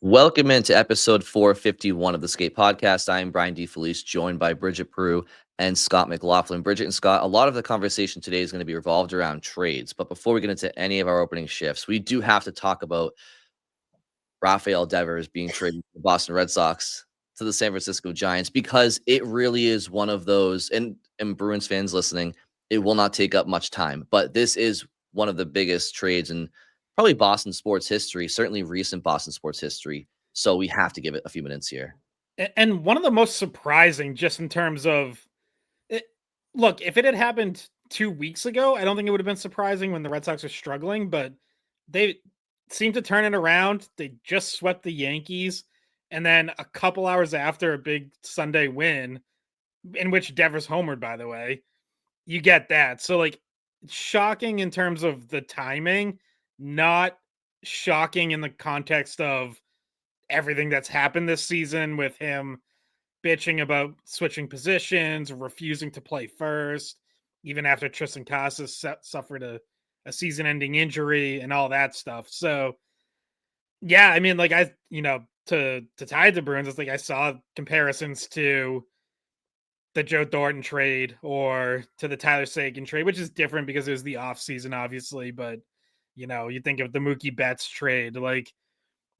Welcome into episode 451 of the Skate Podcast. I am Brian DeFelice, joined by Bridget Prue and Scott McLaughlin. Bridget and Scott, a lot of the conversation today is going to be revolved around trades. But before we get into any of our opening shifts, we do have to talk about Rafael Devers being traded from the Boston Red Sox to the San Francisco Giants, because it really is one of those, and Bruins fans listening, it will not take up much time, but this is one of the biggest trades in probably Boston sports history, certainly recent Boston sports history. So we have to give it a few minutes here. And one of the most surprising, just in terms of it, look, if it had happened 2 weeks ago, I don't think it would have been surprising when the Red Sox are struggling, but they seem to turn it around. They just swept the Yankees, and then a couple hours after a big Sunday win, in which Devers homered, by the way, you get that. So, like, shocking in terms of the timing, not shocking in the context of everything that's happened this season with him bitching about switching positions, refusing to play first, even after Tristan Casas suffered a season-ending injury and all that stuff. So, yeah, I mean, like, to tie the Bruins, it's like I saw comparisons to the Joe Thornton trade or to the Tyler Seguin trade, which is different because it was the offseason, obviously. But you think of the Mookie Betts trade, like,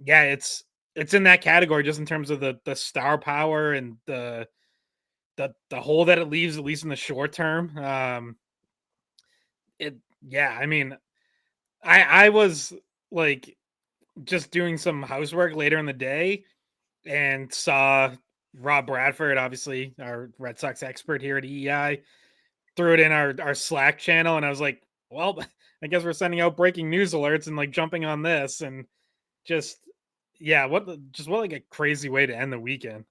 yeah, it's in that category just in terms of the star power and the hole that it leaves, at least in the short term. I mean, I was like just doing some housework later in the day and saw Rob Bradford, obviously our Red Sox expert here at EEI, threw it in our Slack channel, and I was like, well, I guess we're sending out breaking news alerts and like jumping on this, and just what like a crazy way to end the weekend.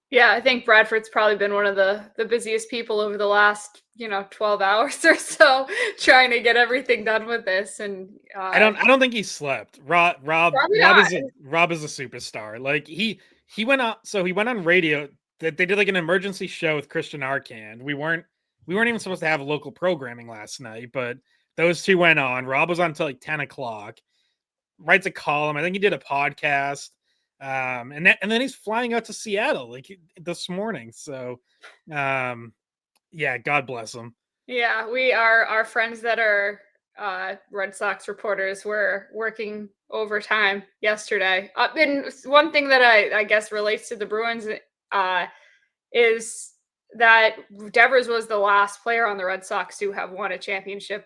Yeah, I think Bradford's probably been one of the busiest people over the last 12 hours or so, trying to get everything done with this. And I don't think he slept. Rob probably not. Is a superstar. Like he went out, so he went on radio that they did like an emergency show with Christian Arcand. We weren't even supposed to have local programming last night, but those two went on. Rob was on until like 10 o'clock. Writes a column. I think he did a podcast. And then he's flying out to Seattle like this morning. So, yeah, God bless him. Yeah, we are our friends that are Red Sox reporters were working overtime yesterday. And one thing that I guess relates to the Bruins is that Devers was the last player on the Red Sox to have won a championship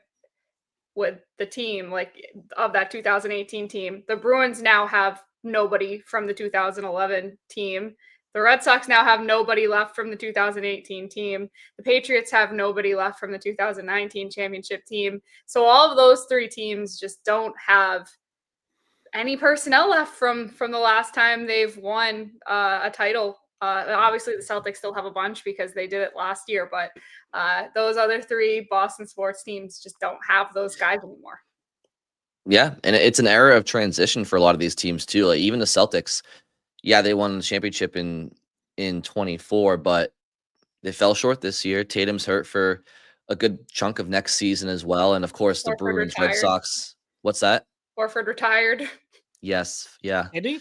with the team, like of that 2018 team. The Bruins now have nobody from the 2011 team. The Red Sox now have nobody left from the 2018 team. The Patriots have nobody left from the 2019 championship team. So all of those three teams just don't have any personnel left from the last time they've won a title. Obviously, the Celtics still have a bunch because they did it last year, but those other three Boston sports teams just don't have those guys anymore. Yeah, and it's an era of transition for a lot of these teams too. Like even the Celtics, yeah, they won the championship in 24, but they fell short this year. Tatum's hurt for a good chunk of next season as well, and of course the Horford Bruins, retired. Red Sox. What's that? Horford retired. Yes, yeah. Andy?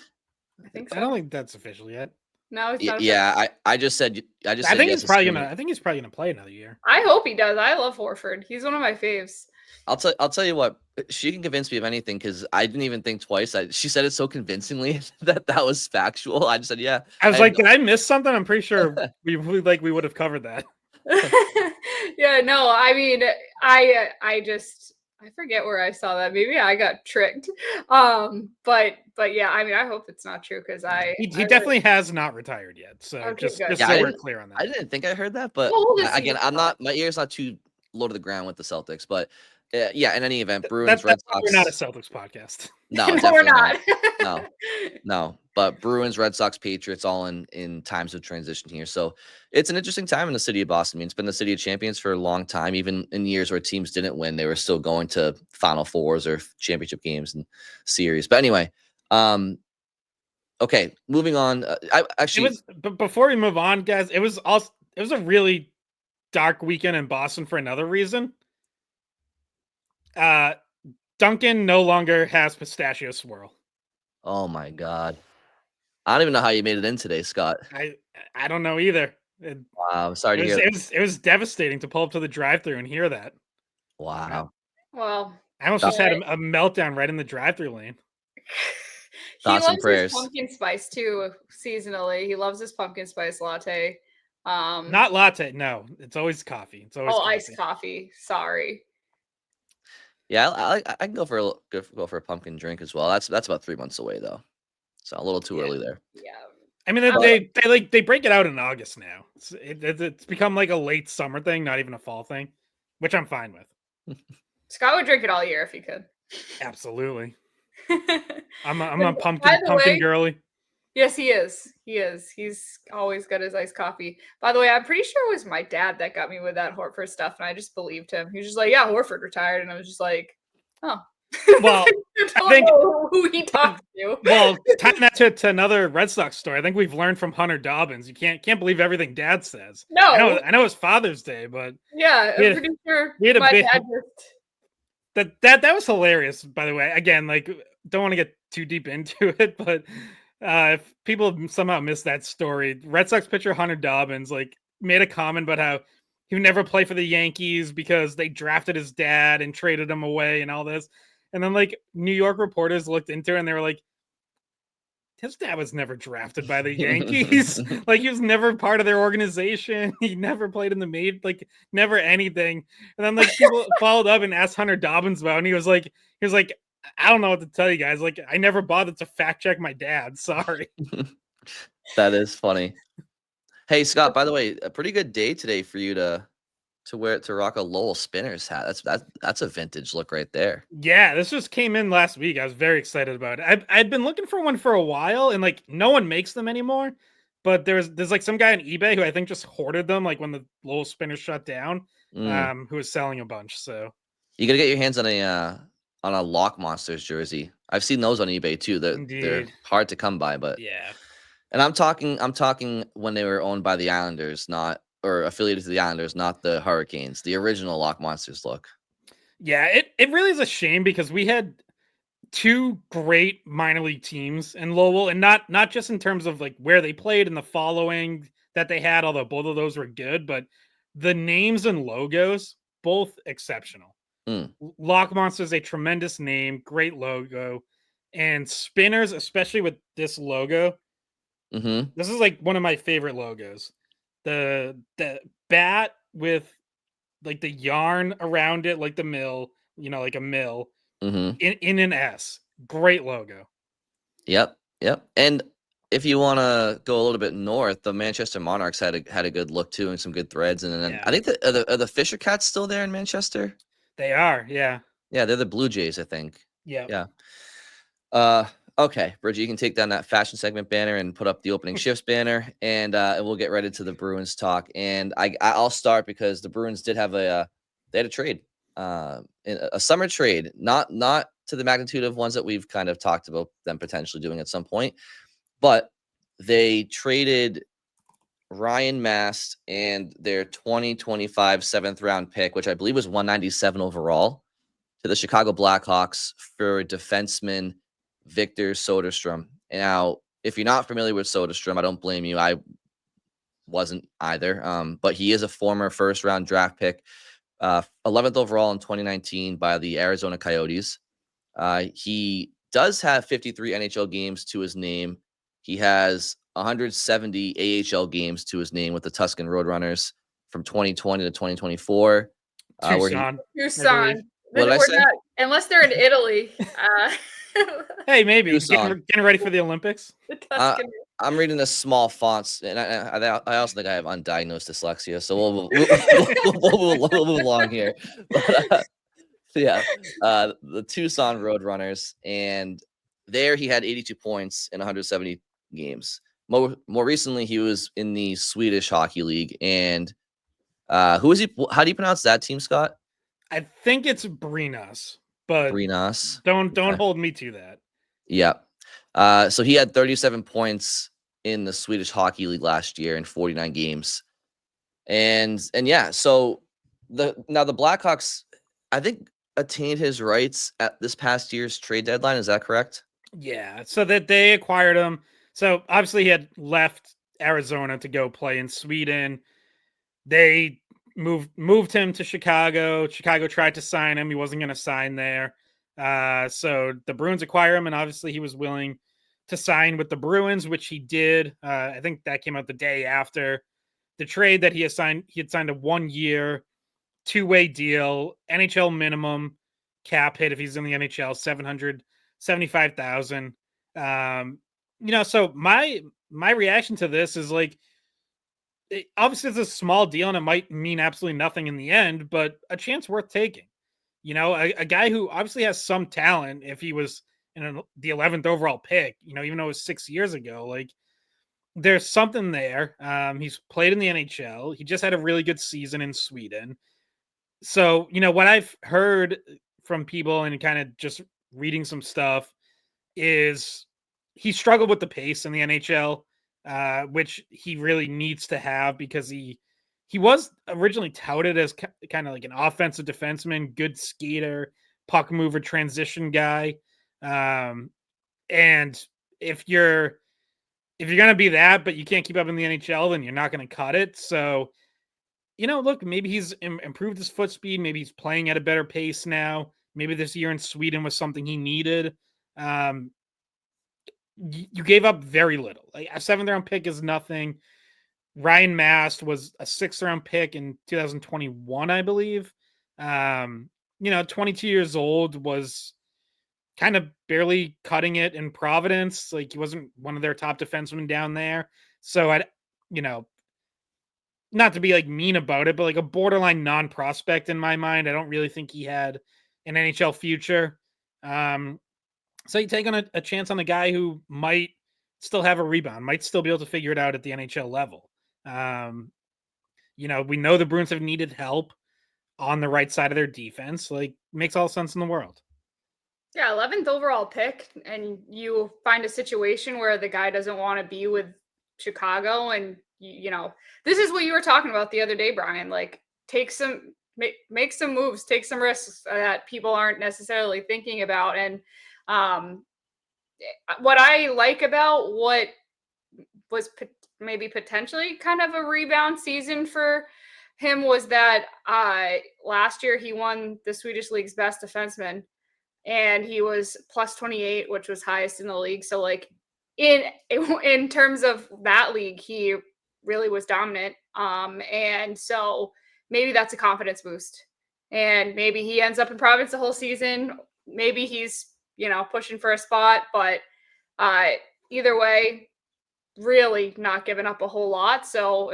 I think so. I don't think that's official yet. No, it's not. Yeah, I just said. I think he's probably gonna. I think he's probably gonna play another year. I hope he does. I love Horford. He's one of my faves. I'll tell you what. She can convince me of anything because I didn't even think twice. She said it so convincingly that was factual. I just said, yeah. I was like, did I miss something? I'm pretty sure we would have covered that. Yeah, no, I mean, I forget where I saw that. Maybe I got tricked. But yeah, I mean, I hope it's not true because he definitely has not retired yet. So okay, just so we're clear on that. I didn't think I heard that, but again, my ear's not too low to the ground with the Celtics. But yeah, in any event, Bruins, Red Sox. We're not a Celtics podcast. No, no, we're not. No. But Bruins, Red Sox, Patriots, all in times of transition here. So it's an interesting time in the city of Boston. I mean, it's been the city of champions for a long time. Even in years where teams didn't win, they were still going to Final Fours or championship games and series. But anyway, okay, moving on. But before we move on, guys, it was a really dark weekend in Boston for another reason. Duncan no longer has pistachio swirl. Oh my God. I don't even know how you made it in today, Scott. I don't know either. Wow, I'm sorry to hear that. It was devastating to pull up to the drive-thru and hear that. Wow. Well, I almost just had a meltdown right in the drive-thru lane. he Thoughts and loves his prayers. pumpkin spice too. Seasonally, he loves his pumpkin spice latte. Not latte, no. It's always coffee. It's always coffee. Iced coffee. Sorry. Yeah, I can go for a pumpkin drink as well. That's about 3 months away though, so a little too early there. Yeah. I mean, they break it out in August now. It's become like a late summer thing, not even a fall thing, which I'm fine with. Scott would drink it all year if he could. Absolutely. I'm I'm a pumpkin girly. Yes, he is. He is. He's always got his iced coffee. By the way, I'm pretty sure it was my dad that got me with that Horford stuff, and I just believed him. He was just like, "Yeah, Horford retired," and I was just like, "Oh." Well, I think know who he talked to. Well, tying that to another Red Sox story, I think we've learned from Hunter Dobbins. You can't believe everything Dad says. No, I know it's Father's Day, but yeah, I'm pretty sure he had my a bit, dad just... that was hilarious. By the way, again, like don't want to get too deep into it, but if people somehow missed that story, Red Sox pitcher Hunter Dobbins like made a comment about how he would never play for the Yankees because they drafted his dad and traded him away and all this. And then, like, New York reporters looked into it and they were like, his dad was never drafted by the Yankees. Like, he was never part of their organization. He never played in the like, never anything. And then, like, people followed up and asked Hunter Dobbins about it. And he was like, I don't know what to tell you guys. Like, I never bothered to fact check my dad. Sorry. That is funny. Hey, Scott, by the way, a pretty good day today for you to rock a Lowell Spinners hat. That's a vintage look right there. Yeah, this just came in last week. I was very excited about it. I'd been looking for one for a while, and like no one makes them anymore. But there's like some guy on eBay who I think just hoarded them, like when the Lowell Spinners shut down, who was selling a bunch. So you gotta get your hands on a Lock Monsters jersey. I've seen those on eBay too. They're hard to come by, but yeah. And I'm talking when they were owned by the Islanders, or affiliated to the Islanders, not the Hurricanes. The original Lock Monsters look. Yeah, it really is a shame because we had two great minor league teams in Lowell, and not just in terms of like where they played and the following that they had, although both of those were good, but the names and logos, both exceptional. Lock Monsters, a tremendous name, great logo, and Spinners, especially with this logo. This is like one of my favorite logos. The bat with like the yarn around it, like the mill, like a mill in an S. Great logo. Yep. And if you want to go a little bit north, the Manchester Monarchs had a good look too, and some good threads. And then I think are the Fisher Cats still there in Manchester? They are, yeah. Yeah, they're the Blue Jays, I think. Yeah. Okay, Bridget, you can take down that fashion segment banner and put up the opening shifts banner, and we'll get right into the Bruins talk. And I'll start because the Bruins did have they had a trade, a summer trade, not to the magnitude of ones that we've kind of talked about them potentially doing at some point, but they traded Ryan Mast and their 2025 7th round pick, which I believe was 197 overall, to the Chicago Blackhawks for defenseman Victor Soderstrom. Now, if you're not familiar with Soderstrom, I don't blame you. I wasn't either. But he is a former first-round draft pick, 11th overall in 2019 by the Arizona Coyotes. He does have 53 NHL games to his name. He has 170 AHL games to his name with the Tuscan Roadrunners from 2020 to 2024. Tucson. What did I say? Unless they're in Italy. Hey, maybe getting ready for the Olympics. I'm reading the small fonts, and I also think I have undiagnosed dyslexia, so we'll move along here. But, the Tucson Roadrunners, and there he had 82 points in 170 games. More recently, he was in the Swedish Hockey League, and who is he? How do you pronounce that team, Scott? I think it's Brynäs, but Brynäs. Don't hold me to that. Yeah. So he had 37 points in the Swedish Hockey League last year in 49 games. And yeah, so the Blackhawks, I think, attained his rights at this past year's trade deadline. Is that correct? Yeah. So that they acquired him. So obviously he had left Arizona to go play in Sweden. They moved him to Chicago. Chicago tried to sign him. He wasn't going to sign there. So the Bruins acquire him, and obviously he was willing to sign with the Bruins, which he did. I think that came out the day after the trade that he had signed. He had signed a 1-year, 2-way deal, NHL minimum cap hit if he's in the NHL, $775,000. So my reaction to this is like, obviously it's a small deal and it might mean absolutely nothing in the end, but a chance worth taking. A guy who obviously has some talent if he was in the 11th overall pick, even though it was 6 years ago, like there's something there. He's played in the NHL. He just had a really good season in Sweden. So, what I've heard from people and kind of just reading some stuff is he struggled with the pace in the NHL, which he really needs to have because he was originally touted as kind of like an offensive defenseman, good skater, puck mover, transition guy. And if you're gonna be that, but you can't keep up in the NHL, then you're not gonna cut it. So, look, maybe he's improved his foot speed. Maybe he's playing at a better pace now. Maybe this year in Sweden was something he needed. You gave up very little. Like a 7th round pick is nothing. Ryan Mast was a 6th round pick in 2021, I believe. 22 years old, was kind of barely cutting it in Providence. Like he wasn't one of their top defensemen down there. So not to be like mean about it, but like a borderline non-prospect in my mind. I don't really think he had an NHL future. So you take on a chance on a guy who might still have a rebound, might still be able to figure it out at the NHL level. We know the Bruins have needed help on the right side of their defense. Like, makes all sense in the world. Yeah, 11th overall pick, and you find a situation where the guy doesn't want to be with Chicago, and this is what you were talking about the other day, Brian. Like, make some moves, take some risks that people aren't necessarily thinking about. And what I like about what was maybe potentially kind of a rebound season for him was that last year he won the Swedish League's best defenseman, and he was plus 28, which was highest in the league. So like in terms of that league, he really was dominant. And so maybe that's a confidence boost, and maybe he ends up in Providence the whole season. Maybe he's pushing for a spot, but either way, really not giving up a whole lot. So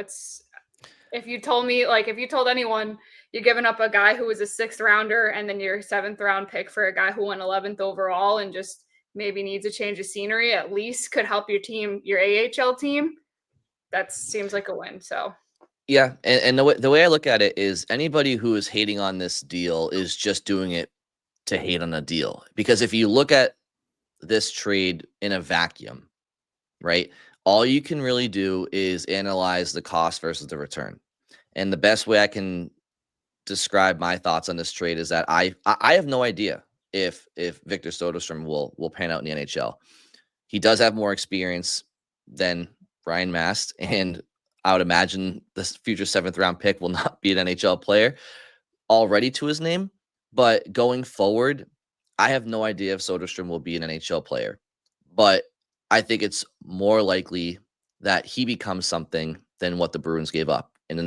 if you told anyone you're giving up a guy who was a 6th rounder and then your 7th round pick for a guy who went 11th overall and just maybe needs a change of scenery, at least could help your team, your AHL team, that seems like a win. So Yeah, and the way I look at it is anybody who is hating on this deal is just doing it to hate on a deal. Because if you look at this trade in a vacuum, right, all you can really do is analyze the cost versus the return. And the best way I can describe my thoughts on this trade is that I have no idea if Victor Soderstrom will pan out in the NHL. He does have more experience than Ryan Mast, and I would imagine this future 7th round pick will not be an NHL player already to his name. But going forward, I have no idea if Soderstrom will be an NHL player. But I think it's more likely that he becomes something than what the Bruins gave up. And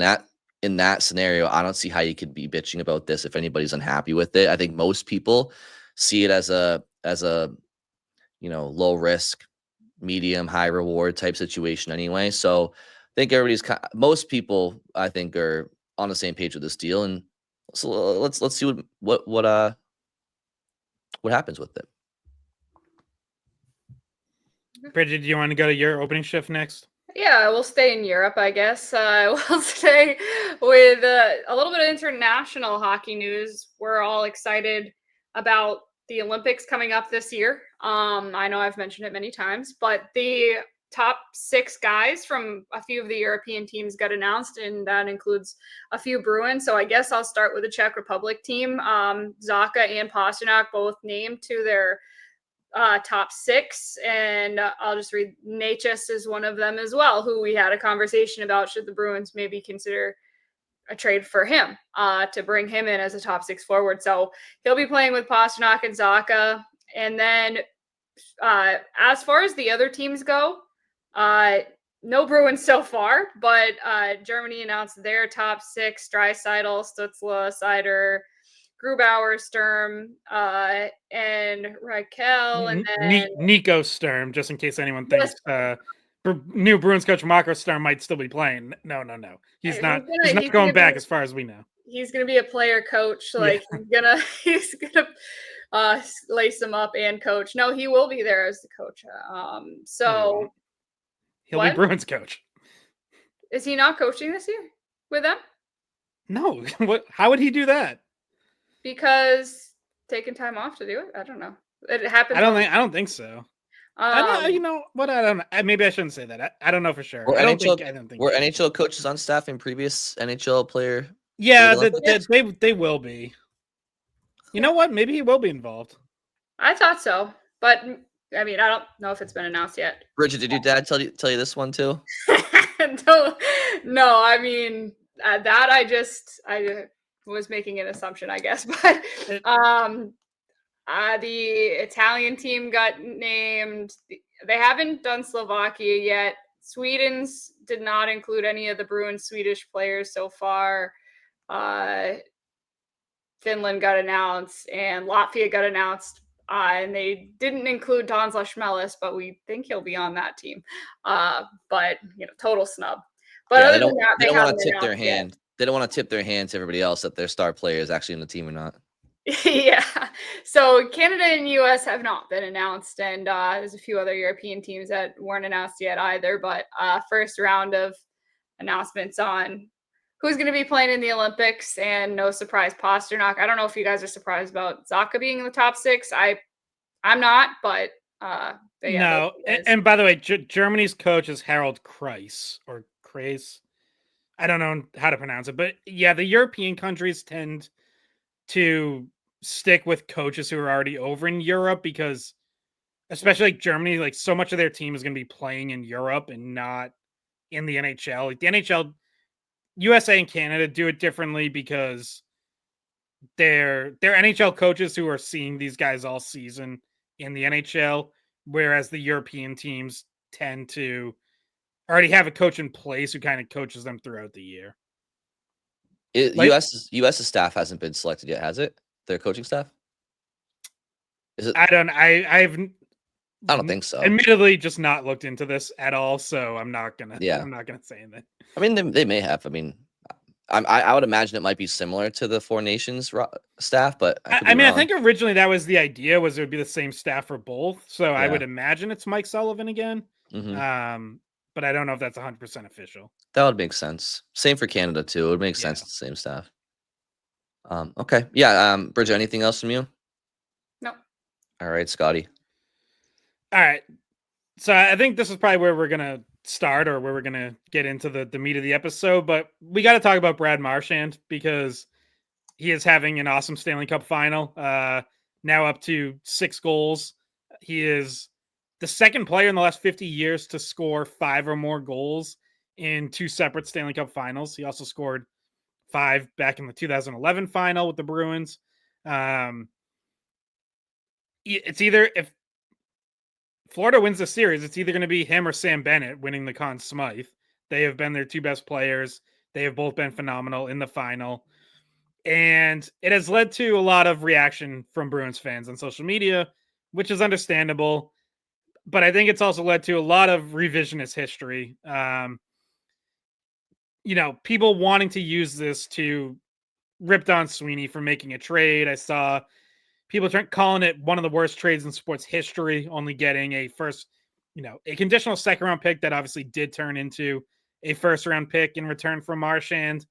in that scenario, I don't see how you could be bitching about this if anybody's unhappy with it. I think most people see it as a low risk, medium, high reward type situation anyway. So I think most people, I think, are on the same page with this deal. And so let's see what happens with it. Bridget, do you want to go to your opening shift next? Yeah, we'll stay in Europe, I guess. We'll stay with a little bit of international hockey news. We're all excited about the Olympics coming up this year. I know I've mentioned it many times, but the top 6 guys from a few of the European teams got announced, and that includes a few Bruins. So I guess I'll start with the Czech Republic team. Zaka and Pasternak both named to their top 6, and I'll just read. Natchez is one of them as well, who we had a conversation about. Should the Bruins maybe consider a trade for him to bring him in as a top 6 forward? So he'll be playing with Pastrnak and Zacha. And then as far as the other teams go, no Bruins so far, but Germany announced their top 6: Draisaitl, Stützle, Seider, Grubauer, Sturm, and Raquel, and then Nico Sturm, just in case anyone thinks new Bruins coach Marco Sturm might still be playing. No. He's not going back as far as we know. He's going to be a player coach. Like he's gonna lace him up and coach. No, he will be there as the coach. So he'll be Bruins coach. Is he not coaching this year with them? No. How would he do that? Because taking time off to do it. I don't know. It happened. I don't think so. You know what? I don't know. Maybe I shouldn't say that. I don't know for sure. I don't think. Were NHL coaches on staff in previous NHL player? Yeah, they will be. You know what? Maybe he will be involved. I thought so, but I mean, I don't know if it's been announced yet. Bridget, did your dad tell you this one too? No, I mean that I was making an assumption, I guess, but the Italian team got named. They haven't done Slovakia yet. Sweden's did not include any of the Bruins Swedish players so far. Finland got announced and Latvia got announced. And they didn't include Don's Schmelis, but we think he'll be on that team. But total snub. But other than that, they don't want to tip their hand. Yet. They don't want to tip their hand to everybody else that their star player is actually in the team or not. Yeah. So Canada and US have not been announced, and there's a few other European teams that weren't announced yet either. But first round of announcements on who's going to be playing in the Olympics, and no surprise, Pastrnak. I don't know if you guys are surprised about Zacha being in the top 6. I'm not, but no. And by the way, Germany's coach is Harald Kreis or Kreis. I don't know how to pronounce it, but yeah, the European countries tend to stick with coaches who are already over in Europe because, especially like Germany, like so much of their team is going to be playing in Europe and not in the NHL. Like the NHL, USA and Canada do it differently because they're NHL coaches who are seeing these guys all season in the NHL, whereas the European teams tend to already have a coach in place who kind of coaches them throughout the year. US's staff hasn't been selected yet, has it? Their coaching staff? Is it? I don't think so. Admittedly, just not looked into this at all, so I'm not gonna say anything. I mean, they may have. I mean, I would imagine it might be similar to the Four Nations staff, but I think originally that was the idea, was it would be the same staff for both. So yeah. I would imagine it's Mike Sullivan again. Mm-hmm. But I don't know if that's 100% official. That would make sense. Same for Canada too. It would make sense. The same staff. Okay. Yeah. Bridget, anything else from you? No. All right, Scotty. All right. So I think this is probably where we're going to start, or where we're going to get into the meat of the episode, but we got to talk about Brad Marchand because he is having an awesome Stanley Cup final, now up to 6 goals. He is the second player in the last 50 years to score 5 or more goals in 2 separate Stanley Cup finals. He also scored 5 back in the 2011 final with the Bruins. It's either, if Florida wins the series, it's either going to be him or Sam Bennett winning the Conn Smythe. They have been their 2 best players. They have both been phenomenal in the final. And it has led to a lot of reaction from Bruins fans on social media, which is understandable. But I think it's also led to a lot of revisionist history. People wanting to use this to rip Don Sweeney for making a trade. I saw people calling it one of the worst trades in sports history, only getting a conditional second-round pick that obviously did turn into a first-round pick in return for Marchand.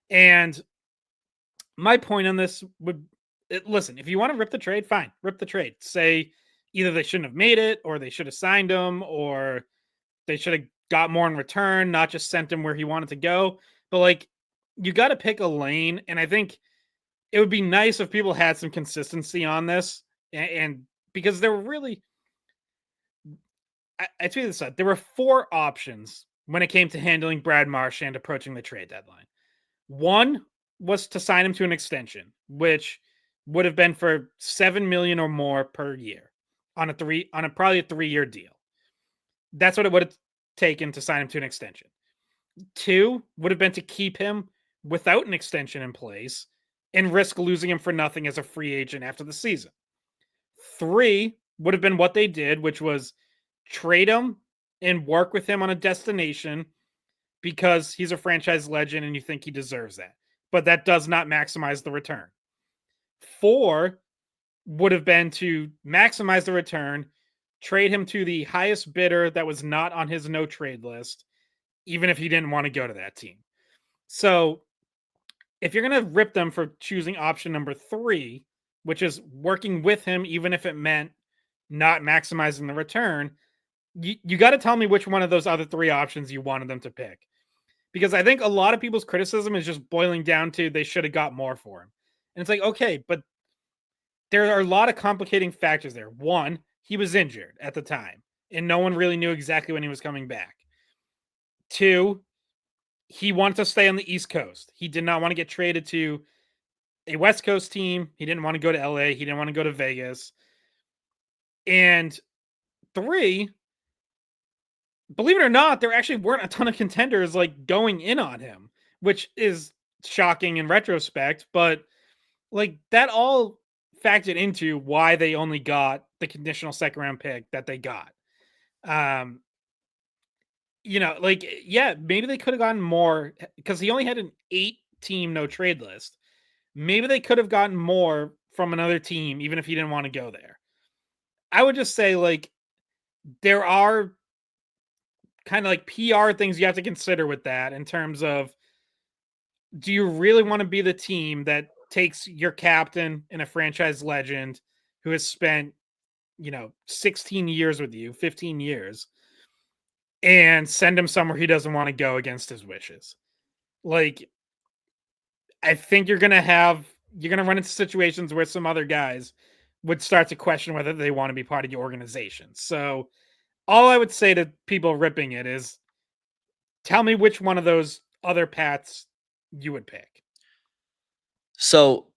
And my point on this listen, if you want to rip the trade, fine, rip the trade. Say either they shouldn't have made it, or they should have signed him, or they should have got more in return, not just sent him where he wanted to go. But you got to pick a lane. And I think it would be nice if people had some consistency on this and because there were really, I tweeted this out. There were 4 options when it came to handling Brad Marchand approaching the trade deadline. One was to sign him to an extension, which would have been for $7 million or more per year on probably a 3-year deal. That's what it would have taken to sign him to an extension. 2 would have been to keep him without an extension in place and risk losing him for nothing as a free agent after the season. 3 would have been what they did, which was trade him and work with him on a destination because he's a franchise legend and you think he deserves that. But that does not maximize the return. 4 would have been to maximize the return, trade him to the highest bidder that was not on his no trade list, even if he didn't want to go to that team. So if you're going to rip them for choosing option number 3, which is working with him, even if it meant not maximizing the return, you got to tell me which one of those other 3 options you wanted them to pick. Because I think a lot of people's criticism is just boiling down to they should have got more for him. And it's like, okay, but there are a lot of complicating factors there. 1, he was injured at the time, and no one really knew exactly when he was coming back. 2, he wanted to stay on the East Coast. He did not want to get traded to a West Coast team. He didn't want to go to LA. He didn't want to go to Vegas. And 3, believe it or not, there actually weren't a ton of contenders like going in on him, which is shocking in retrospect, but like that all factored into why they only got the conditional second round pick that they got. Like, yeah, maybe they could have gotten more because he only had an 8-team no trade list. Maybe they could have gotten more from another team, even if he didn't want to go there. I would just say, like, there are kind of like PR things you have to consider with that in terms of, do you really want to be the team that takes your captain and a franchise legend who has spent, 16 years with you, 15 years, and send him somewhere he doesn't want to go against his wishes? Like, I think you're going to run into situations where some other guys would start to question whether they want to be part of your organization. So all I would say to people ripping it is, tell me which one of those other paths you would pick. So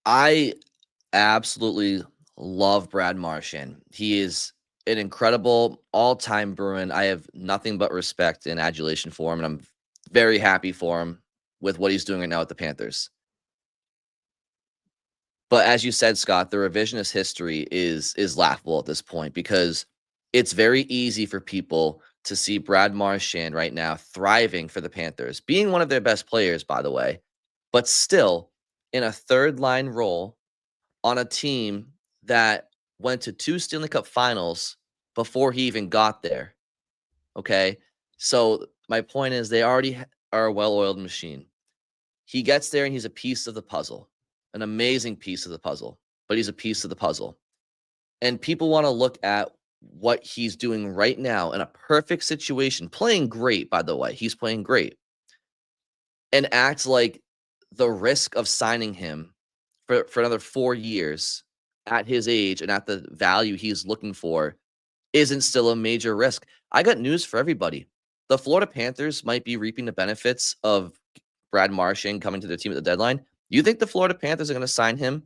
I absolutely love Brad Marchand. He is an incredible all-time Bruin. I have nothing but respect and adulation for him, and I'm very happy for him with what he's doing right now with the Panthers. But as you said, Scott, the revisionist history is laughable at this point because it's very easy for people to see Brad Marchand right now thriving for the Panthers, being one of their best players, by the way, but still in a third-line role on a team that went to 2 Stanley Cup Finals before he even got there. Okay? So my point is they already are a well-oiled machine. He gets there and he's a piece of the puzzle, an amazing piece of the puzzle, but he's a piece of the puzzle. And people want to look at what he's doing right now in a perfect situation, playing great, by the way. He's playing great. And act like the risk of signing him for another 4 years at his age and at the value he's looking for isn't still a major risk. I got news for everybody. The Florida Panthers might be reaping the benefits of Brad Marchand coming to their team at the deadline. You think the Florida Panthers are going to sign him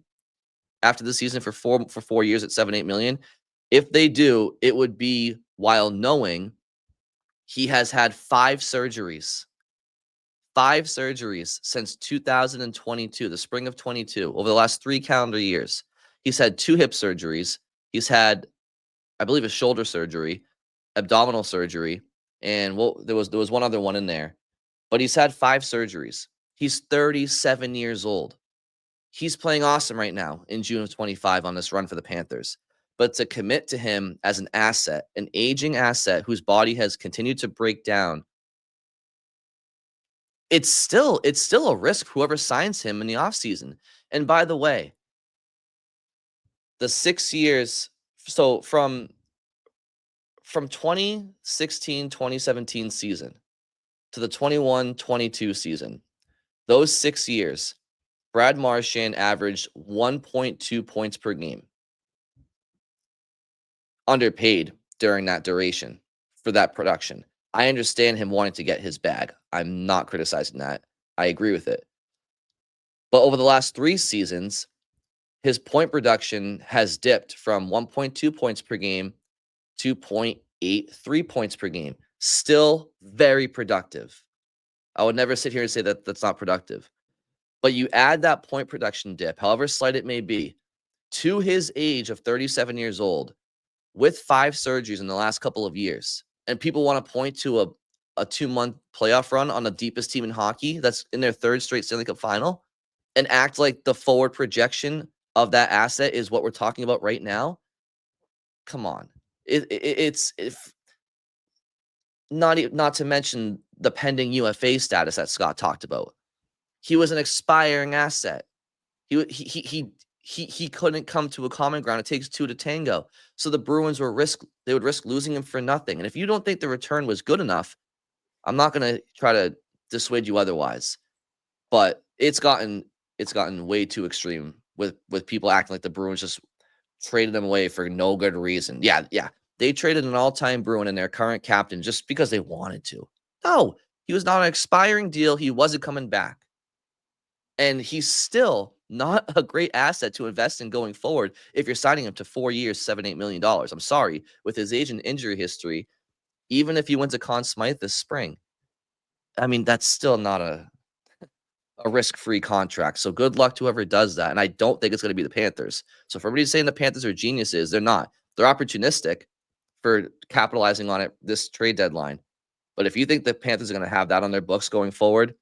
after the season for 4 years at $7-8 million? If they do, it would be while knowing he has had 5 surgeries. 5 surgeries since 2022, the spring of 22, over the last 3 calendar years. He's had 2 hip surgeries. He's had, I believe, a shoulder surgery, abdominal surgery, and there was one other one in there. But he's had 5 surgeries. He's 37 years old. He's playing awesome right now in June of 25 on this run for the Panthers. But to commit to him as an asset, an aging asset whose body has continued to break down, it's still a risk whoever signs him in the offseason. And by the way, the 6 years, so from 2016, 2017 season to the 21-22 season, those 6 years, Brad Marchand averaged 1.2 points per game. underpaid during that duration for that production. I understand him wanting to get his bag. I'm not criticizing that. I agree with it. But over the last 3 seasons, his point production has dipped from 1.2 points per game to 0.83 points per game. Still very productive. I would never sit here and say that that's not productive. But you add that point production dip, however slight it may be, to his age of 37 years old, with 5 surgeries in the last couple of years, and people want to point to a 2-month playoff run on the deepest team in hockey that's in their 3rd straight Stanley Cup final, and act like the forward projection of that asset is what we're talking about right now. Come on. It's not to mention the pending UFA status that Scott talked about. He was an expiring asset. He couldn't come to a common ground. It takes 2 to tango. So the Bruins would risk losing him for nothing. And if you don't think the return was good enough, I'm not going to try to dissuade you otherwise. But it's gotten way too extreme with people acting like the Bruins just traded him away for no good reason. Yeah. They traded an all-time Bruin and their current captain just because they wanted to. No, he was not an expiring deal. He wasn't coming back. And he's still not a great asset to invest in going forward if you're signing him to 4 years, $7-8 million. I'm sorry. With his age and injury history, even if he wins a Conn Smythe this spring, I mean, that's still not a risk-free contract. So good luck to whoever does that. And I don't think it's going to be the Panthers. So for everybody saying the Panthers are geniuses, they're not. They're opportunistic for capitalizing on it this trade deadline. But if you think the Panthers are going to have that on their books going forward,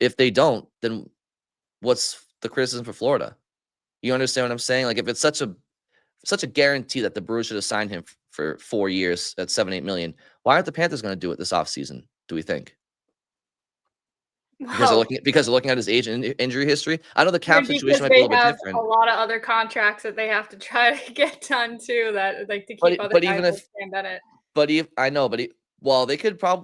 if they don't, then what's the criticism for Florida? You understand what I'm saying? Like, if it's such a guarantee that the Bruins should have signed him for 4 years at $7-8 million, why aren't the Panthers going to do it this offseason, do we think? Because they're looking at his age and injury history. I know the cap situation might be a little bit different. A lot of other contracts that they have to try to get done too, that like to keep other But guys even like if Sam Bennett.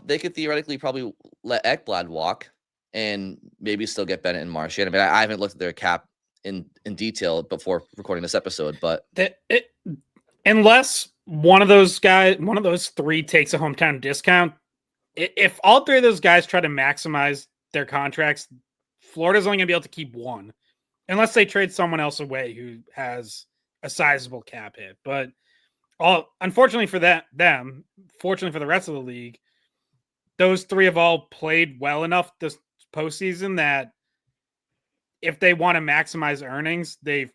they could theoretically probably let Ekblad walk and maybe still get Bennett and Marchand. I mean, I haven't looked at their cap in detail before recording this episode, but unless one of those 3 takes a hometown discount, if all 3 of those guys try to maximize their contracts, Florida's only going to be able to keep one, unless they trade someone else away who has a sizable cap hit. But unfortunately for them, fortunately for the rest of the league, those 3 have all played well enough this postseason that if they want to maximize earnings, the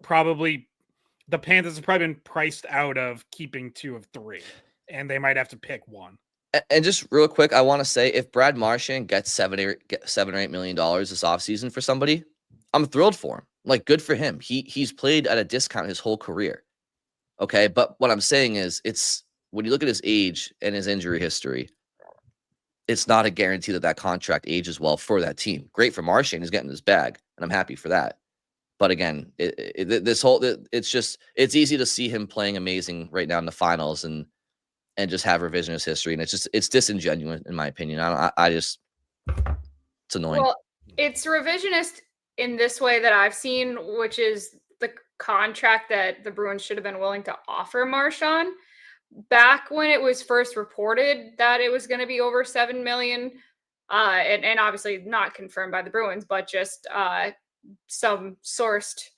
Panthers have probably been priced out of keeping 2 of 3, and they might have to pick one. And just real quick, I want to say, if Brad Marchand gets $7 or $8 million this offseason for somebody, I'm thrilled for him. Like, good for him. He's played at a discount his whole career. Okay, but what I'm saying is, it's when you look at his age and his injury history, it's not a guarantee that contract ages well for that team. Great for Marchand, he's getting his bag, and I'm happy for that. But again, it's easy to see him playing amazing right now in the finals and just have revisionist history, and it's disingenuous in my opinion. It's annoying. Well, it's revisionist in this way that I've seen, which is the contract that the Bruins should have been willing to offer Marchand back when it was first reported that it was going to be over $7 million, and obviously not confirmed by the Bruins, but just some sourced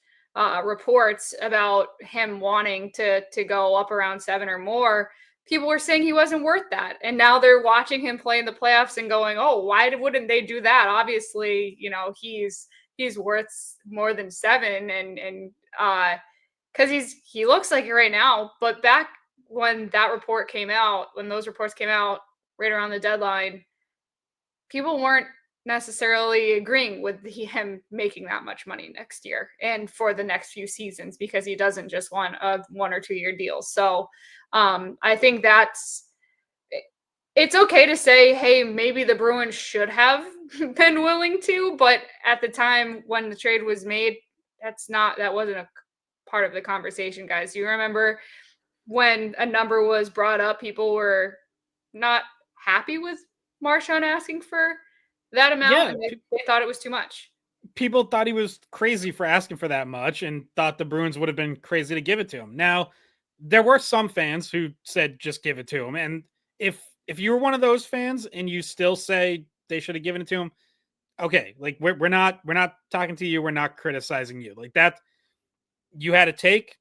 reports about him wanting to go up around 7 or more. People were saying he wasn't worth that. And now they're watching him play in the playoffs and going, oh, why wouldn't they do that? Obviously, he's worth more than 7. And because he looks like it right now. But back when those reports came out right around the deadline, people weren't necessarily agreeing with him making that much money next year and for the next few seasons, because he doesn't just want a 1 or 2 year deal. So I think it's okay to say, hey, maybe the Bruins should have been willing to, but at the time when the trade was made, that wasn't a part of the conversation, guys. You remember when a number was brought up, people were not happy with Marchand asking for that amount, and they thought it was too much. People thought he was crazy for asking for that much and thought the Bruins would have been crazy to give it to him. Now, there were some fans who said just give it to him. And if you were one of those fans and you still say they should have given it to him, okay, like we're not talking to you, we're not criticizing you. Like that, you had a take,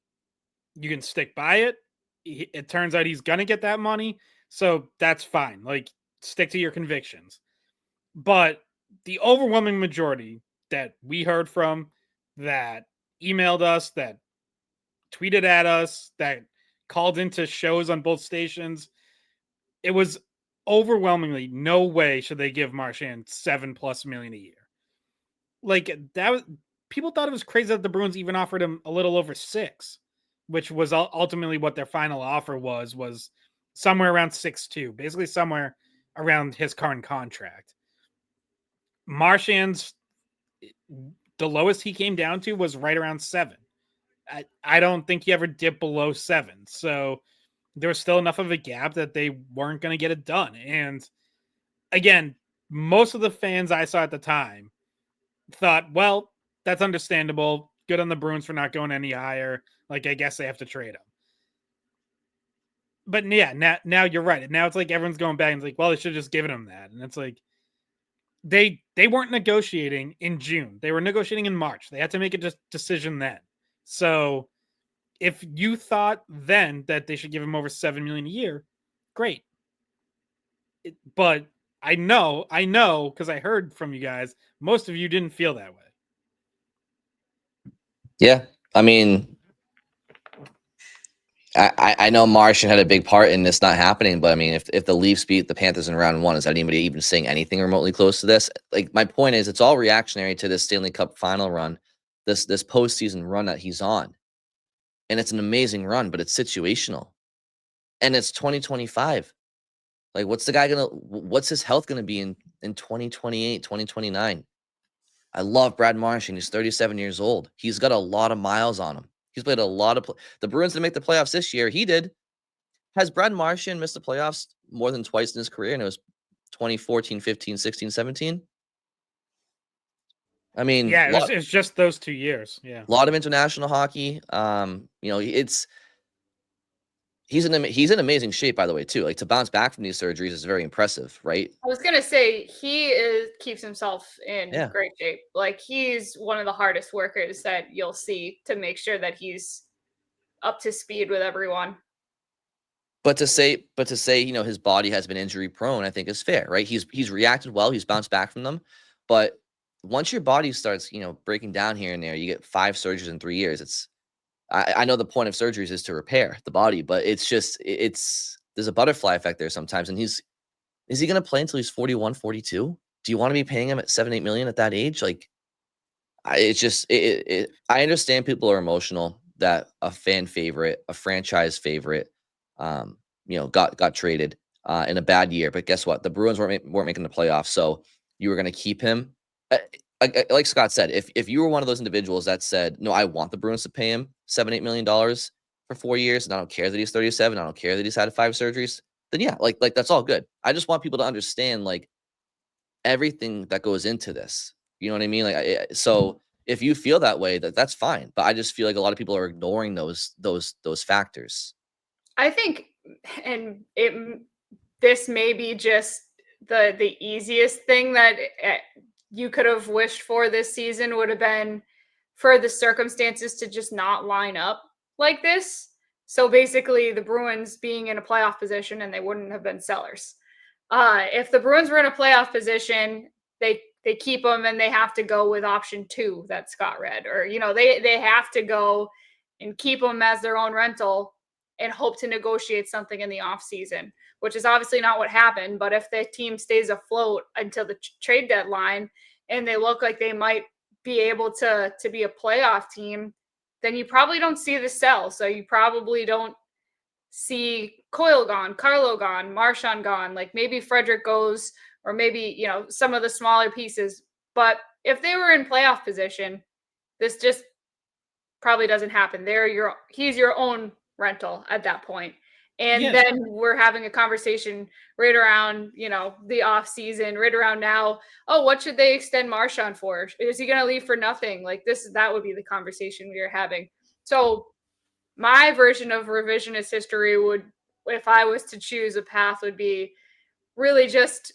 you can stick by it. It turns out he's gonna get that money, so that's fine. Like stick to your convictions. But the overwhelming majority that we heard from, that emailed us, that tweeted at us, that called into shows on both stations, it was overwhelmingly no way should they give Marchand $7+ million a year. Like that was, people thought it was crazy that the Bruins even offered him a little over 6, which was ultimately what their final offer was somewhere around 6.2, basically somewhere around his current contract. Marchand's, the lowest he came down to was right around 7. I don't think he ever dipped below 7. So there was still enough of a gap that they weren't going to get it done. And again, most of the fans I saw at the time thought, well, that's understandable. Good on the Bruins for not going any higher. Like, I guess they have to trade him. But yeah, now you're right. Now it's like everyone's going back and it's like, well, they should have just given him that. And it's like, they weren't negotiating in June. They were negotiating in March. They had to make a decision then. So if you thought then that they should give him over $7 million a year, great. But I know, because I heard from you guys, most of you didn't feel that way. Yeah, I mean, I know Marchand had a big part in this not happening, but I mean, if the Leafs beat the Panthers in round 1, is anybody even saying anything remotely close to this? Like, my point is, it's all reactionary to this Stanley Cup Final run, this postseason run that he's on, and it's an amazing run, but it's situational, and it's 2025. Like, what's his health gonna be in 2028, 2029? I love Brad Marchand. He's 37 years old. He's got a lot of miles on him. He's played a lot of the Bruins didn't make the playoffs this year. He did. Has Brad Marchand missed the playoffs more than twice in his career? And it was 2014, 15, 16, 17. I mean, yeah, it's just those 2 years. Yeah, a lot of international hockey. He's in amazing shape, by the way, too. Like, to bounce back from these surgeries is very impressive, right? I was gonna say keeps himself in great shape. Like, he's one of the hardest workers that you'll see to make sure that he's up to speed with everyone. But to say, his body has been injury prone, I think is fair, right? He's reacted well. He's bounced back from them. But once your body starts, breaking down here and there, you get 5 surgeries in 3 years. I know the point of surgeries is to repair the body, but it's just, there's a butterfly effect there sometimes. And is he going to play until he's 41, 42? Do you want to be paying him at 7-8 million at that age? Like, I understand people are emotional that a fan favorite, a franchise favorite, got traded in a bad year. But guess what? The Bruins weren't making the playoffs, so you were going to keep him. Like Scott said, if you were one of those individuals that said, no, I want the Bruins to pay him $7-8 million for 4 years, and I don't care that he's 37, I don't care that he's had 5 surgeries, then yeah, like that's all good. I just want people to understand, like, everything that goes into this. You know what I mean? Like, so if you feel that way, that's fine. But I just feel like a lot of people are ignoring those factors. I think, and this may be just the easiest thing that you could have wished for this season would have been for the circumstances to just not line up like this. So basically, the Bruins being in a playoff position, and they wouldn't have been sellers. If the Bruins were in a playoff position, they keep them, and they have to go with option 2 that Scott read, or they have to go and keep them as their own rental and hope to negotiate something in the off season, which is obviously not what happened. But if the team stays afloat until the trade deadline and they look like they might be able to be a playoff team, then you probably don't see the sell. So you probably don't see Coyle gone, Carlo gone, Marchand gone. Like, maybe Frederick goes, or maybe, some of the smaller pieces. But if they were in playoff position, this just probably doesn't happen. He's your own rental at that point. And then we're having a conversation right around, the off season, right around now. Oh, what should they extend Marchand for? Is he going to leave for nothing? Like, that would be the conversation we are having. So my version of revisionist history would, if I was to choose a path, would be really just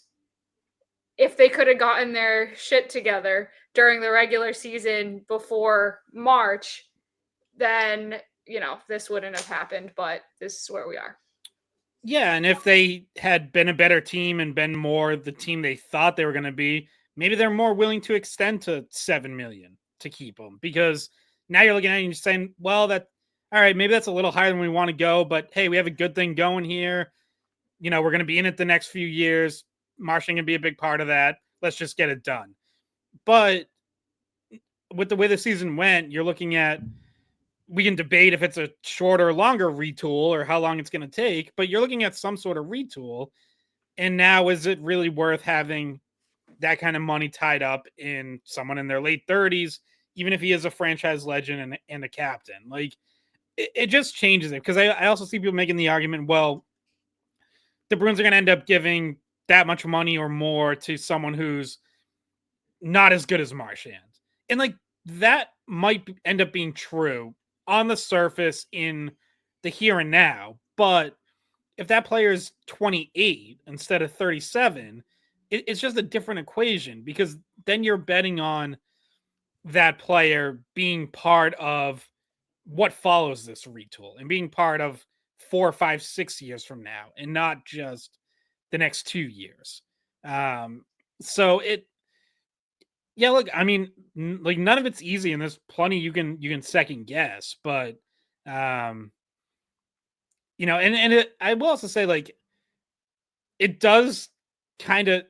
if they could have gotten their shit together during the regular season before March, then, this wouldn't have happened, but this is where we are. Yeah, and if they had been a better team and been more the team they thought they were going to be, maybe they're more willing to extend to 7 million to keep them, because now you're looking at it and you're saying, well, all right, maybe that's a little higher than we want to go, but hey, we have a good thing going here. We're going to be in it the next few years. Marchand can be a big part of that. Let's just get it done. But with the way the season went, you're looking at, we can debate if it's a shorter or longer retool or how long it's going to take, but you're looking at some sort of retool. And now, is it really worth having that kind of money tied up in someone in their late 30s, even if he is a franchise legend and a captain? Like, it just changes it. Because I also see people making the argument, well, the Bruins are going to end up giving that much money or more to someone who's not as good as Marchand. And like, that might end up being true on the surface in the here and now. But if that player is 28 instead of 37, it's just a different equation, because then you're betting on that player being part of what follows this retool and being part of 4, 5, 6 years from now, and not just the next 2 years. So yeah, look, I mean, like, none of it's easy, and there's plenty you can second guess, but and I will also say, like, it does kind of,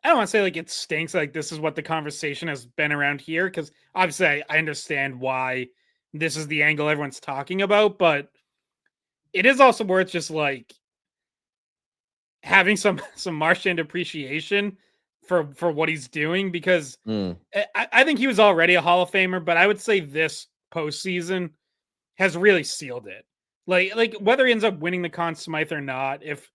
I don't want to say like it stinks, like this is what the conversation has been around here, because obviously I understand why this is the angle everyone's talking about, but it is also worth just like having some Marchand appreciation for what he's doing, because I think he was already a Hall of Famer, but I would say this postseason has really sealed it. Like whether he ends up winning the Conn Smythe or not, if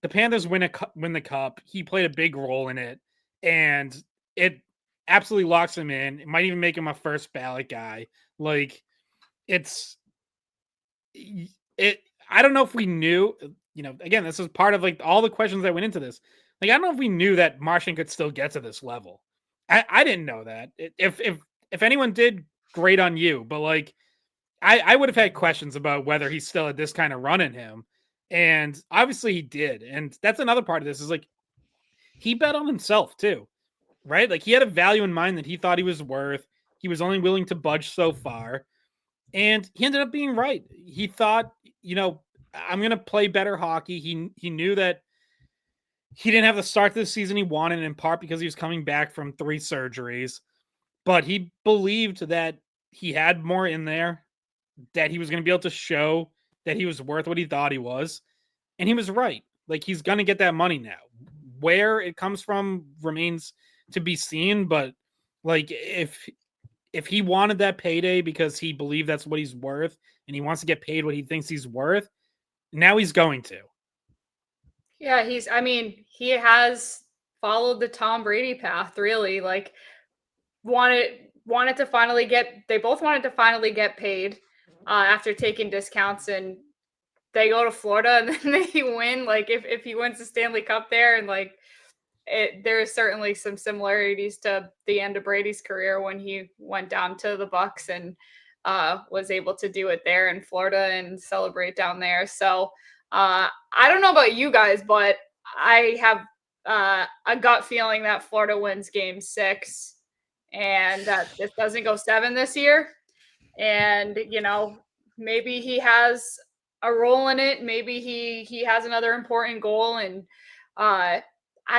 the Panthers win the cup, he played a big role in it, and it absolutely locks him in. It might even make him a first ballot guy. Like, I don't know if we knew, again, this is part of like all the questions that went into this. Like, I don't know if we knew that Marchand could still get to this level. I didn't know that. If anyone did, great on you. But like, I would have had questions about whether he still had this kind of run in him. And obviously he did. And that's another part of this, is like, he bet on himself too, right? Like, he had a value in mind that he thought he was worth. He was only willing to budge so far. And he ended up being right. He thought, I'm going to play better hockey. He knew that he didn't have the start to the season he wanted, in part because he was coming back from 3 surgeries. But he believed that he had more in there, that he was going to be able to show that he was worth what he thought he was. And he was right. Like, he's going to get that money now. Where it comes from remains to be seen. But like, if he wanted that payday because he believed that's what he's worth, and he wants to get paid what he thinks he's worth, now he's going to. Yeah, he has followed the Tom Brady path, really. Like, wanted to finally they both wanted to finally get paid after taking discounts, and they go to Florida and then they win. Like, if he wins the Stanley Cup there, and like, there is certainly some similarities to the end of Brady's career when he went down to the Bucks and was able to do it there in Florida and celebrate down there. So I don't know about you guys, but I have a gut feeling that Florida wins Game 6 and that it doesn't go 7 this year. And maybe he has a role in it. Maybe he has another important goal. And I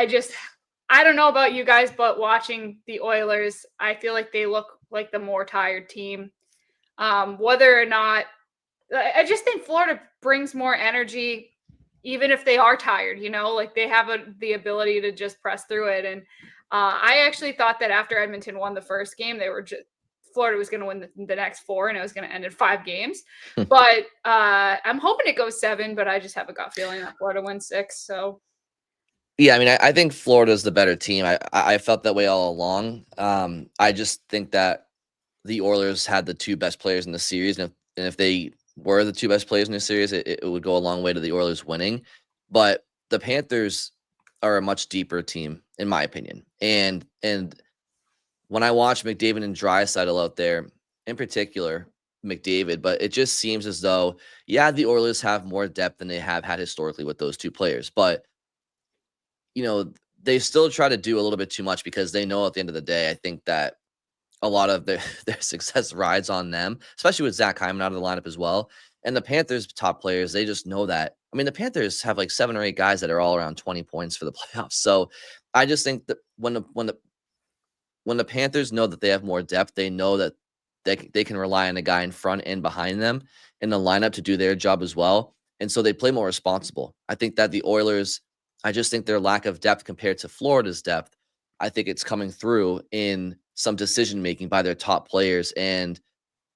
don't know about you guys, but watching the Oilers, I feel like they look like the more tired team. Whether or not, I just think Florida brings more energy, even if they are tired. Like, they have the ability to just press through it. And I actually thought that after Edmonton won the first game, Florida was going to win the next 4, and it was going to end in 5 games. But I'm hoping it goes 7, but I just have a gut feeling that Florida wins 6. So. Yeah, I mean, I think Florida's the better team. I felt that way all along. I just think that the Oilers had the 2 best players in the series, and And if they were the two best players in the series, it would go a long way to the Oilers winning. But the Panthers are a much deeper team, in my opinion. And when I watch McDavid and Draisaitl out there, in particular McDavid, but it just seems as though, yeah, the Oilers have more depth than they have had historically with those two players. But, they still try to do a little bit too much because they know at the end of the day, I think that a lot of their success rides on them, especially with Zach Hyman out of the lineup as well. And the Panthers' top players, they just know that. I mean, the Panthers have like 7 or 8 guys that are all around 20 points for the playoffs. So I just think that when the Panthers know that they have more depth, they know that they can rely on a guy in front and behind them in the lineup to do their job as well. And so they play more responsible. I think that the Oilers, I just think their lack of depth compared to Florida's depth, I think it's coming through in some decision making by their top players. And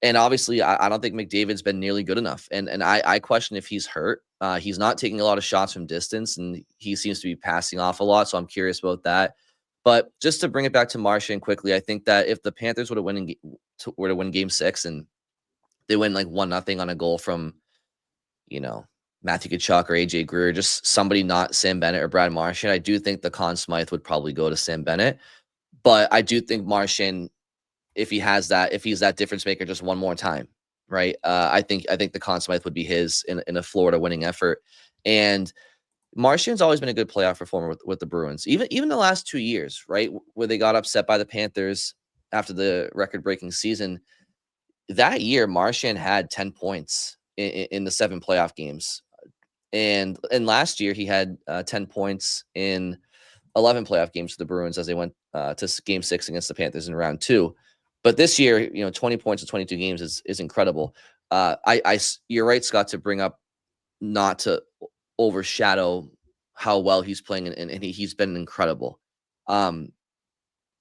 obviously, I don't think McDavid's been nearly good enough. And I question if he's hurt. He's not taking a lot of shots from distance, and he seems to be passing off a lot. So I'm curious about that. But just to bring it back to Marchand quickly, I think that if the Panthers were to win Game 6 and they win like 1-0 on a goal from, Matthew Tkachuk or AJ Greer, just somebody not Sam Bennett or Brad Marchand, I do think the Conn Smythe would probably go to Sam Bennett. But I do think Marchand, if he's that difference maker just one more time, right? I think the Conn Smythe would be his in a Florida winning effort. And Marchand's always been a good playoff performer with the Bruins, even the last 2 years, right? Where they got upset by the Panthers after the record-breaking season. That year, Marchand had 10 points in the 7 playoff games. And last year, he had 10 points in 11 playoff games for the Bruins as they went to Game 6 against the Panthers in round 2. But this year, 20 points in 22 games is incredible. You're right, Scott, to bring up not to overshadow how well he's playing, and he's been incredible. And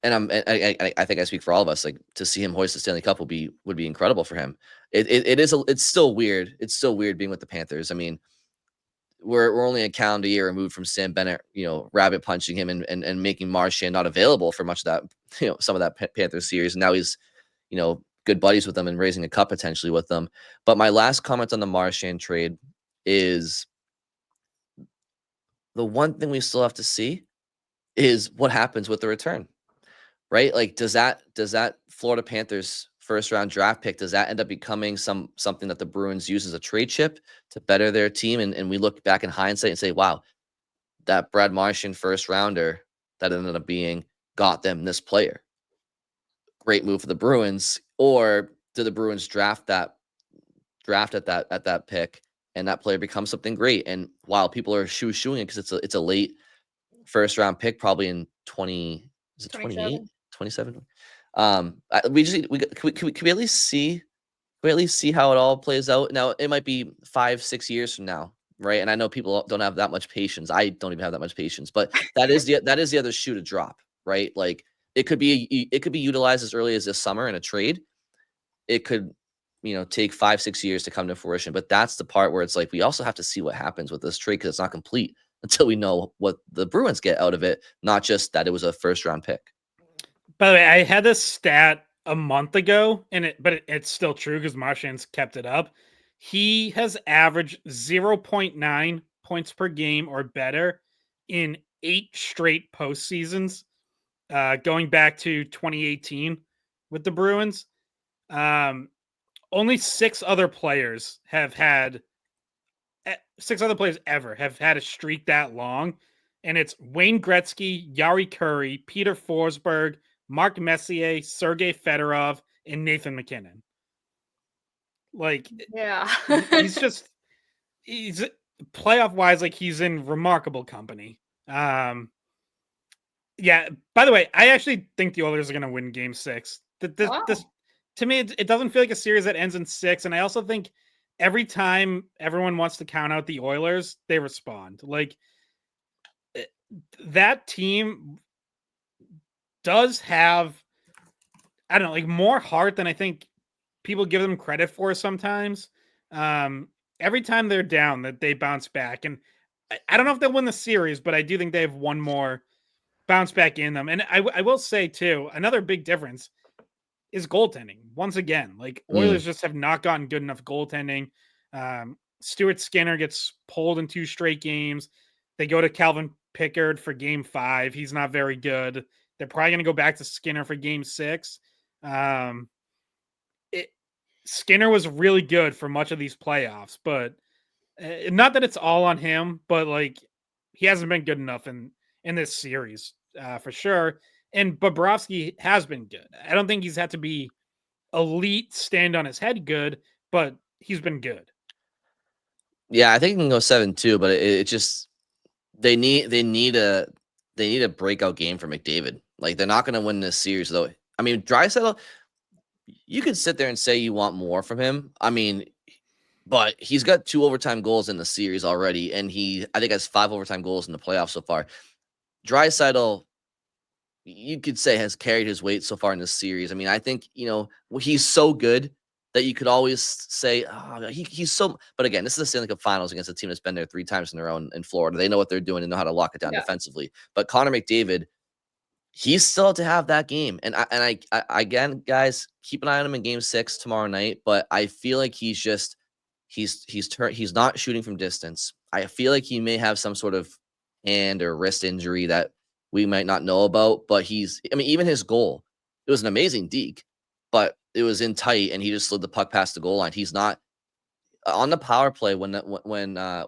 I think I speak for all of us. Like, to see him hoist the Stanley Cup would be incredible for him. It's still weird. It's still weird being with the Panthers. I mean, we're only a calendar year removed from Sam Bennett, rabbit punching him and making Marchand not available for much of that, some of that Panthers series. And now he's, good buddies with them and raising a cup potentially with them. But my last comment on the Marchand trade is the one thing we still have to see is what happens with the return, right? Like, does that Florida Panthers first round draft pick, does that end up becoming something that the Bruins use as a trade chip to better their team? And we look back in hindsight and say, wow, that Brad Marchand first rounder that ended up being got them this player. Great move for the Bruins. Or do the Bruins draft at that pick and that player becomes something great? And while people are shoo-shooing it because it's a late first round pick, probably in 28, 27. Can we at least see how it all plays out? Now, it might be 5-6 years from now, right? And I know people don't have that much patience. I don't even have that much patience, but that is the other shoe to drop, right? Like, it could be utilized as early as this summer in a trade. It could, take 5-6 years to come to fruition. But that's the part where it's like, we also have to see what happens with this trade because it's not complete until we know what the Bruins get out of it, not just that it was a first round pick. By the way, I had this stat a month ago, but it's still true because Marchand's kept it up. He has averaged 0.9 points per game or better in 8 straight postseasons, going back to 2018 with the Bruins. Only 6 other players ever have had a streak that long, and it's Wayne Gretzky, Yari Curry, Peter Forsberg, Mark Messier, Sergei Fedorov, and Nathan McKinnon. Like, yeah, he's playoff wise, like, he's in remarkable company. Yeah. By the way, I actually think the Oilers are going to win Game 6. This to me, it doesn't feel like a series that ends in 6, and I also think every time everyone wants to count out the Oilers, they respond. Like, that team does have, I don't know, like, more heart than I think people give them credit for sometimes. Every time they're down, that they bounce back. And I don't know if they'll win the series, but I do think they have one more bounce back in them. And I will say, too, another big difference is goaltending. Once again, like Oilers just have not gotten good enough goaltending. Stuart Skinner gets pulled in 2 straight games. They go to Calvin Pickard for game 5. He's not very good. They're probably going to go back to Skinner for game 6. Skinner was really good for much of these playoffs, but not that it's all on him, but like he hasn't been good enough in this series for sure. And Bobrovsky has been good. I don't think he's had to be elite, stand on his head good, but he's been good. Yeah, I think he can go 7-2, but it just they need a breakout game for McDavid. Like they're not going to win this series though. I mean, Draisaitl, you could sit there and say you want more from him. I mean, but he's got 2 overtime goals in the series already, and I think has 5 overtime goals in the playoffs so far. Draisaitl, you could say, has carried his weight so far in this series. I mean, I think, he's so good that you could always say, oh, he's so. But again, this is the Stanley Cup Finals against a team that's been there 3 times in a row in Florida. They know what they're doing and know how to lock it down defensively. But Connor McDavid, he's still to have that game. And I again, guys, keep an eye on him in Game 6 tomorrow night. But I feel like he's not shooting from distance. I feel like he may have some sort of hand or wrist injury that we might not know about. But even his goal, it was an amazing deke, but it was in tight and he just slid the puck past the goal line. He's not on the power play when oh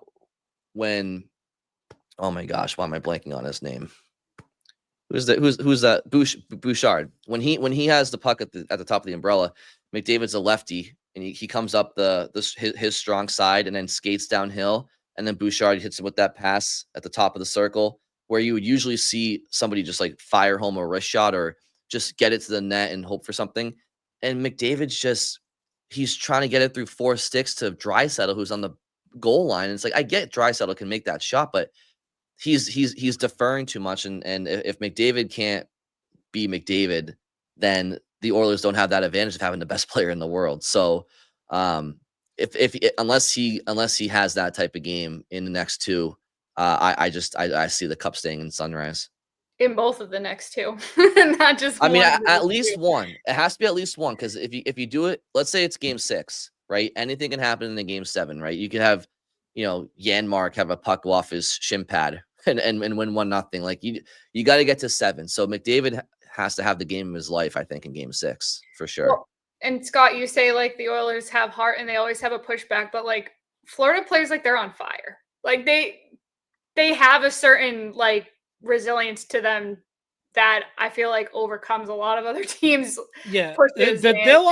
my gosh, why am I blanking on his name? Who's that? Bouchard. When he has the puck at the top of the umbrella, McDavid's a lefty and he comes up his strong side and then skates downhill, and then Bouchard hits him with that pass at the top of the circle where you would usually see somebody just like fire home a wrist shot or just get it to the net and hope for something. And McDavid's he's trying to get it through 4 sticks to Draisaitl, who's on the goal line. And it's like, I get Draisaitl can make that shot, but he's deferring too much. And if McDavid can't be McDavid, then the Oilers don't have that advantage of having the best player in the world. So unless he has that type of game in the next 2, I see the Cup staying in Sunrise. In both of the next 2, not just I mean, one. at least one. It has to be at least one, because if you do it, let's say it's Game 6, right? Anything can happen in the Game 7, right? You could have, Janmark have a puck go off his shin pad and win 1-0. Like you got to get to 7. So McDavid has to have the game of his life, I think, in Game 6 for sure. Well, and Scott, you say like the Oilers have heart and they always have a pushback, but like Florida plays like they're on fire. Like they have a certain like resilience to them that I feel like overcomes a lot of other teams. Yeah, they'll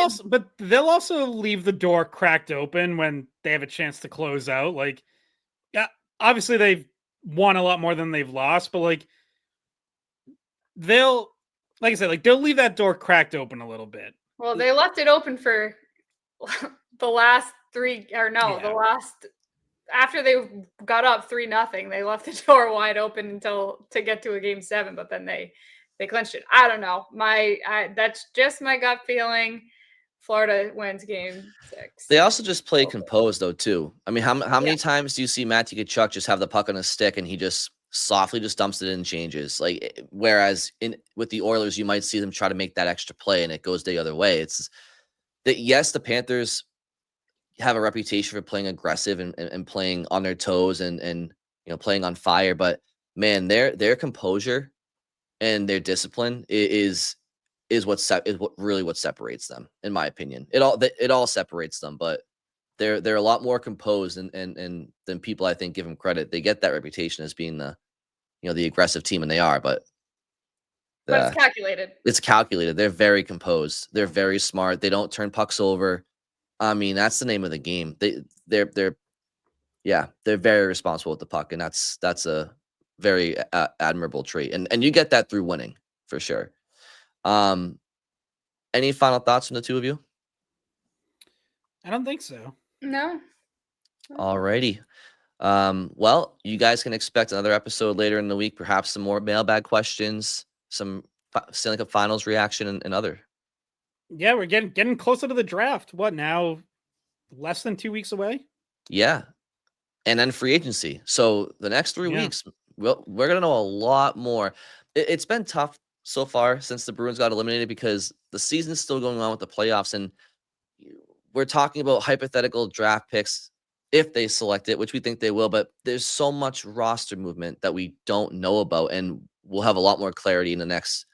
also leave the door cracked open when they have a chance to close out. Like, yeah, obviously they've won a lot more than they've lost, but like they'll leave that door cracked open a little bit. Well, they left it open for the last 3, or no, the last. After they got up 3-0, they left the door wide open to get to a Game 7, but then they clinched it. I don't know. That's just my gut feeling. Florida wins Game 6. They also just play composed though too. I mean, how many times do you see Matty Tkachuk just have the puck on his stick and he just softly just dumps it in and changes? Like, whereas with the Oilers, you might see them try to make that extra play and it goes the other way. It's that, yes, the Panthers have a reputation for playing aggressive and playing on their toes and playing on fire, but man, their composure and their discipline is what separates them, in my opinion. It all separates them, but they're a lot more composed and than people I think give them credit. They get that reputation as being the aggressive team, and they are, but it's calculated. It's calculated. They're very composed. They're very smart. They don't turn pucks over. I mean, that's the name of the game. They're very responsible with the puck, and that's a very admirable trait. And you get that through winning for sure. Any final thoughts from the 2 of you? I don't think so. No. Alrighty. Well, you guys can expect another episode later in the week, perhaps some more mailbag questions, some Stanley Cup Finals reaction, and other. Yeah, we're getting closer to the draft. What now? Less than 2 weeks away? Yeah. And then free agency. So the next 3 weeks, we're going to know a lot more. It's been tough so far since the Bruins got eliminated, because the season's still going on with the playoffs, and we're talking about hypothetical draft picks if they select it, which we think they will, but there's so much roster movement that we don't know about, and we'll have a lot more clarity in the next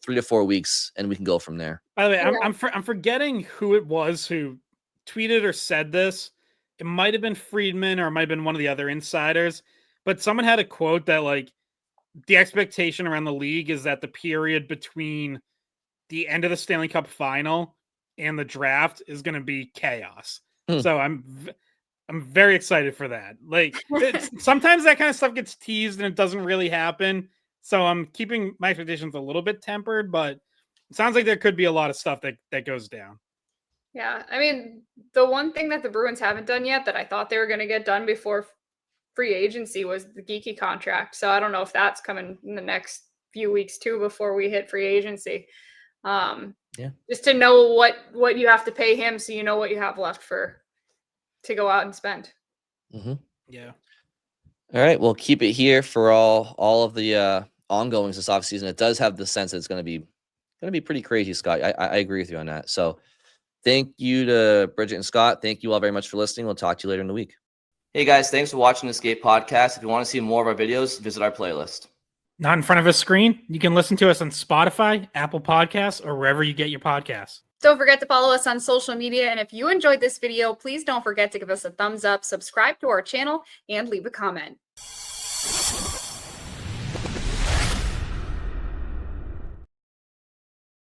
3 to 4 weeks, and we can go from there. By the way, Yeah. I'm forgetting who it was who tweeted or said this. It might have been Friedman or it might have been one of the other insiders, but someone had a quote that like the expectation around the league is that the period between the end of the Stanley Cup Final and the draft is going to be chaos. So I'm very excited for that. Like sometimes that kind of stuff gets teased and it doesn't really happen. So I'm keeping my expectations a little bit tempered, but it sounds like there could be a lot of stuff that goes down. Yeah, I mean, the one thing that the Bruins haven't done yet that I thought they were going to get done before free agency was the Geeky contract. So I don't know if that's coming in the next few weeks too before we hit free agency. Just to know what you have to pay him, so you know what you have left to go out and spend. Yeah. All right, we'll keep it here for all of the ongoings this offseason. It does have the sense that it's going to be pretty crazy, Scott. I agree with you on that. So thank you to Bridget and Scott. Thank you all very much for listening. We'll talk to you later in the week. Hey guys, thanks for watching the Skate Podcast. If you want to see more of our videos, visit our playlist. Not in front of a screen. You can listen to us on Spotify, Apple Podcasts, or wherever you get your podcasts. Don't forget to follow us on social media. And if you enjoyed this video, please don't forget to give us a thumbs up, subscribe to our channel, and leave a comment.